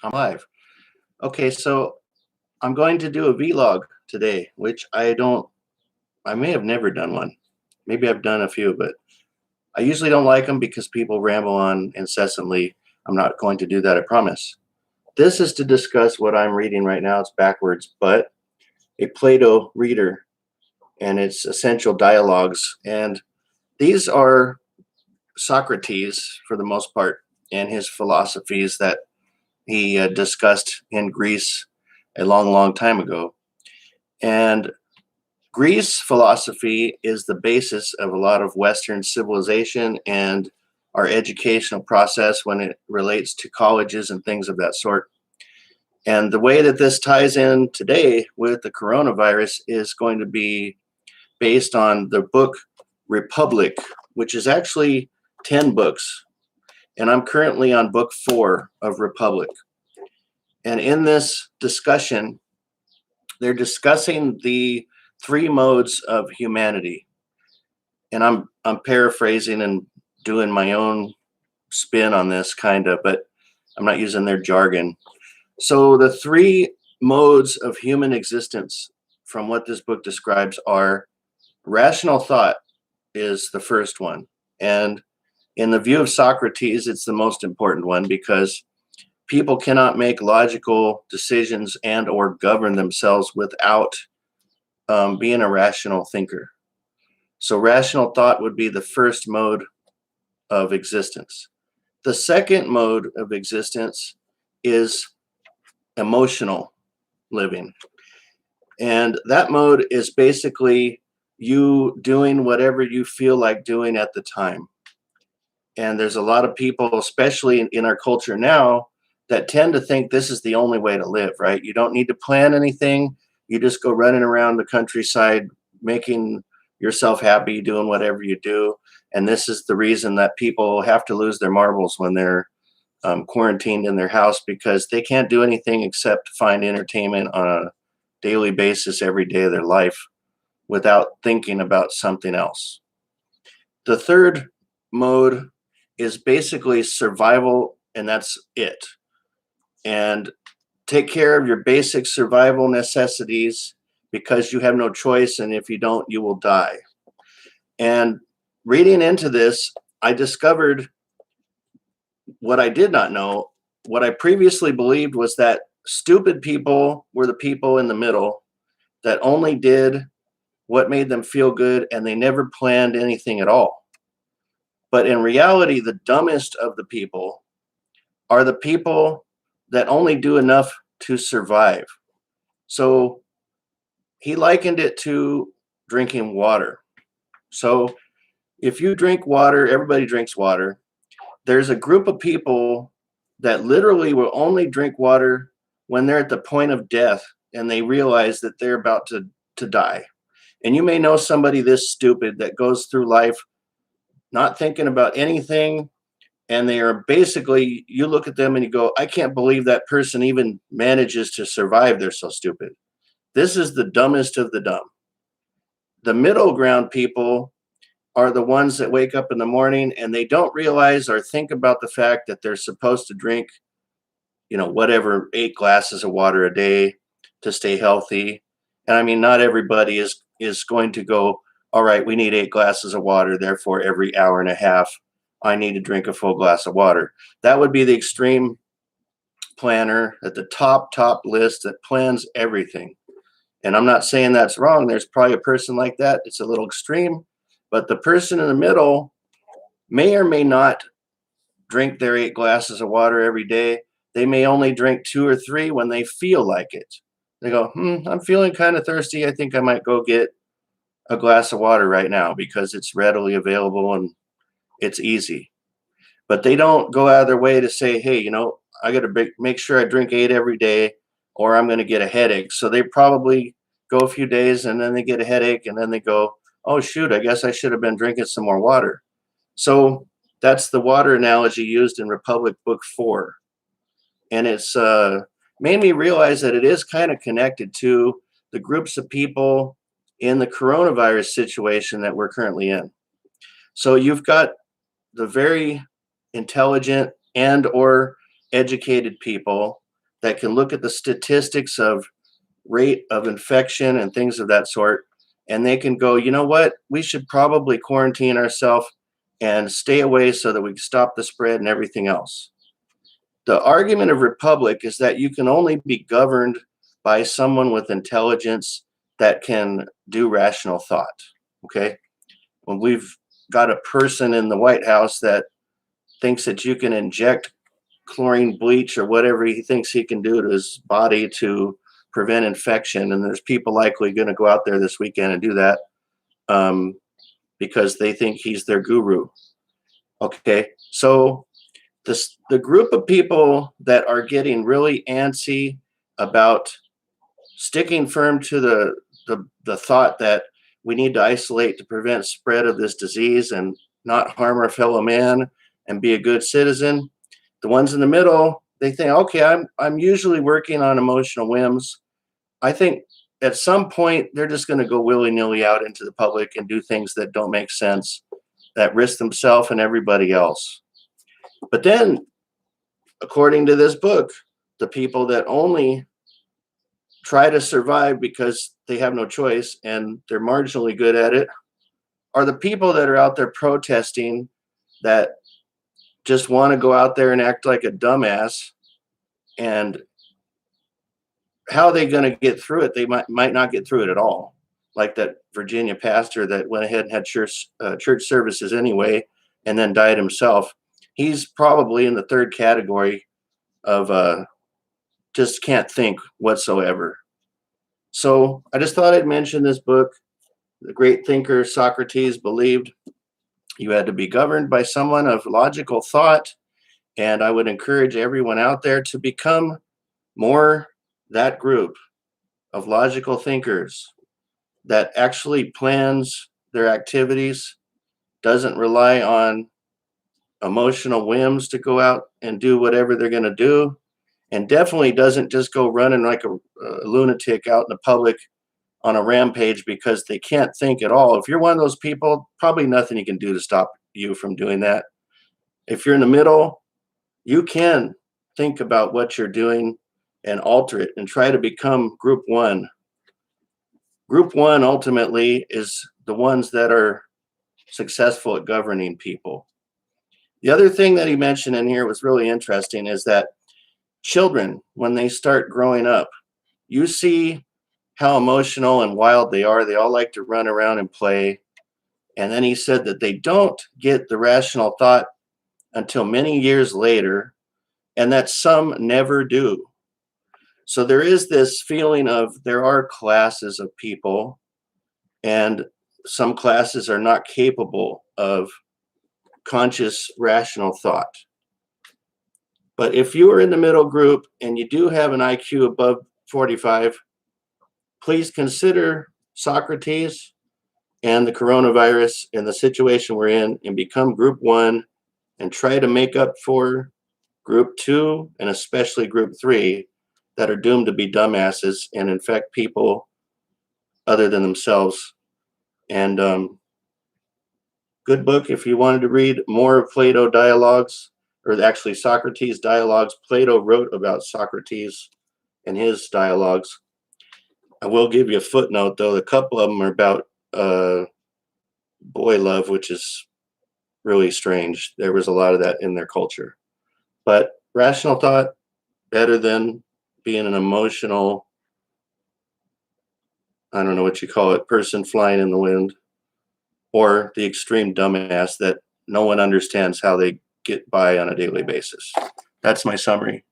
I'm live. Okay, so I'm going to do a vlog today, which I may have never done one. Maybe I've done a few, but I usually don't like them because people ramble on incessantly. I'm not going to do that, I promise. This is to discuss what I'm reading right now. It's backwards, but a Plato reader and its essential dialogues. And these are Socrates, for the most part, and his philosophies that he discussed in Greece a long, long time ago. And Greece philosophy is the basis of a lot of Western civilization and our educational process when it relates to colleges and things of that sort. And the way that this ties in today with the coronavirus is going to be based on the book Republic, which is actually 10 books. And I'm currently on book 4 of Republic. And in this discussion, they're discussing the three modes of humanity. And I'm paraphrasing and doing my own spin on this kind of, but I'm not using their jargon. So the three modes of human existence from what this book describes are rational thought is the first one. And in the view of Socrates, it's the most important one because people cannot make logical decisions and or govern themselves without being a rational thinker. So rational thought would be the first mode of existence. The second mode of existence is emotional living. And that mode is basically you doing whatever you feel like doing at the time. And there's a lot of people, especially in our culture now, that tend to think this is the only way to live, right? You don't need to plan anything. You just go running around the countryside, making yourself happy, doing whatever you do. And this is the reason that people have to lose their marbles when they're quarantined in their house because they can't do anything except find entertainment on a daily basis every day of their life without thinking about something else. The third mode is basically survival, and that's it. And take care of your basic survival necessities because you have no choice, and if you don't, you will die. And reading into this, I discovered what I did not know. What I previously believed was that stupid people were the people in the middle that only did what made them feel good and they never planned anything at all. But in reality, the dumbest of the people are the people that only do enough to survive. So he likened it to drinking water. So if you drink water, everybody drinks water. There's a group of people that literally will only drink water when they're at the point of death and they realize that they're about to die. And you may know somebody this stupid that goes through life not thinking about anything. And they are basically, you look at them and you go, I can't believe that person even manages to survive. They're so stupid. This is the dumbest of the dumb. The middle ground people are the ones that wake up in the morning and they don't realize or think about the fact that they're supposed to drink, whatever, 8 glasses of water a day to stay healthy. And I mean, not everybody is going to go, all right, we need 8 glasses of water. Therefore, every hour and a half, I need to drink a full glass of water. That would be the extreme planner at the top list that plans everything. And I'm not saying that's wrong. There's probably a person like that. It's a little extreme. But the person in the middle may or may not drink their 8 glasses of water every day. They may only drink 2 or 3 when they feel like it. They go, I'm feeling kind of thirsty. I think I might go get a glass of water right now because it's readily available and it's easy. But they don't go out of their way to say, hey, I got to make sure I drink 8 every day or I'm going to get a headache. So they probably go a few days and then they get a headache and then they go, oh, shoot, I guess I should have been drinking some more water. So that's the water analogy used in Republic Book 4. And it's made me realize that it is kind of connected to the groups of people in the coronavirus situation that we're currently in. So you've got the very intelligent and or educated people that can look at the statistics of rate of infection and things of that sort, and they can go, you know what, we should probably quarantine ourselves and stay away so that we can stop the spread and everything else. The argument of republic is that you can only be governed by someone with intelligence that can do rational thought. Okay. When we've got a person in the White House that thinks that you can inject chlorine bleach or whatever he thinks he can do to his body to prevent infection, and there's people likely going to go out there this weekend and do that because they think he's their guru. Okay. So the group of people that are getting really antsy about sticking firm to the thought that we need to isolate to prevent spread of this disease and not harm our fellow man and be a good citizen. The ones in the middle, they think, okay, I'm usually working on emotional whims. I think at some point they're just going to go willy-nilly out into the public and do things that don't make sense, that risk themselves and everybody else. But then, according to this book, the people that only try to survive because they have no choice and they're marginally good at it are the people that are out there protesting, that just want to go out there and act like a dumbass. And how are they going to get through it? They might not get through it at all. Like that Virginia pastor that went ahead and had church services anyway and then died himself. He's probably in the third category of just can't think whatsoever. So I just thought I'd mention this book. The great thinker Socrates believed you had to be governed by someone of logical thought. And I would encourage everyone out there to become more that group of logical thinkers that actually plans their activities, doesn't rely on emotional whims to go out and do whatever they're going to do, and definitely doesn't just go running like a lunatic out in the public on a rampage because they can't think at all. If you're one of those people, probably nothing you can do to stop you from doing that. If you're in the middle, you can think about what you're doing and alter it and try to become group one. Group one ultimately is the ones that are successful at governing people. The other thing that he mentioned in here was really interesting is that children, when they start growing up, you see how emotional and wild they are. They all like to run around and play. And then he said that they don't get the rational thought until many years later, and that some never do. So there is this feeling of there are classes of people, and some classes are not capable of conscious, rational thought. But if you are in the middle group and you do have an IQ above 45, please consider Socrates and the coronavirus and the situation we're in and become group one and try to make up for group two and especially group three that are doomed to be dumbasses and infect people other than themselves. And good book if you wanted to read more of Plato dialogues, or actually Socrates dialogues. Plato wrote about Socrates and his dialogues. I will give you a footnote, though. A couple of them are about boy love, which is really strange. There was a lot of that in their culture. But rational thought, better than being an emotional, I don't know what you call it, person flying in the wind, or the extreme dumbass that no one understands how they get by on a daily basis. That's my summary.